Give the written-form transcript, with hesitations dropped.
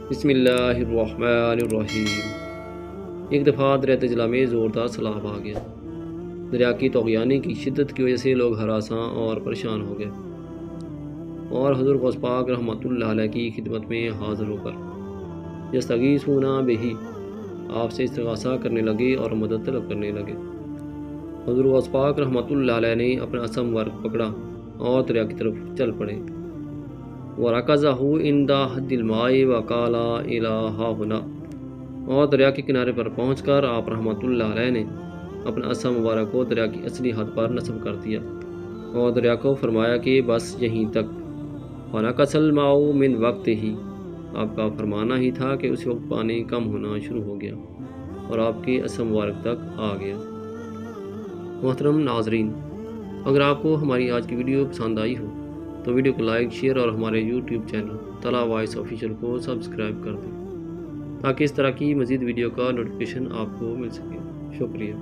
بسم اللہ الرحمن الرحیم۔ ایک دفعہ دریا دجلہ میں زوردار سیلاب آ گیا۔ دریا کی طغیانی کی شدت کی وجہ سے لوگ ہراساں اور پریشان ہو گئے اور حضور غوث پاک رحمۃ اللہ علیہ کی خدمت میں حاضر ہو کر یستغیثون بہ آپ سے استغاثہ کرنے لگے اور مدد طلب کرنے لگے۔ حضور غوث پاک رحمۃ اللہ علیہ نے اپنا عصم ورق پکڑا اور دریا کی طرف چل پڑے۔ وَرَكَزَهُ عِنْدَ حَدِّ الْمَاءِ وَقَالَ إِلَىٰ هَا هُنَا، اور دریا کے کنارے پر پہنچ کر آپ رحمۃ اللہ علیہ نے اپنا عصا مبارک کو دریا کی اصلی حد پر نصب کر دیا اور دریا کو فرمایا کہ بس یہیں تک۔ وَنَقَصَ الْمَاءُ مِنْ وَقْتِهِ، آپ کا فرمانا ہی تھا کہ اس وقت پانی کم ہونا شروع ہو گیا اور آپ کے عصا مبارک تک آ گیا۔ محترم ناظرین، اگر آپ کو ہماری آج کی ویڈیو پسند آئی ہو تو ویڈیو کو لائک، شیئر اور ہمارے یوٹیوب چینل طلا وائس آفیشیل کو سبسکرائب کر دیں تاکہ اس طرح کی مزید ویڈیو کا نوٹیفیکیشن آپ کو مل سکے۔ شکریہ۔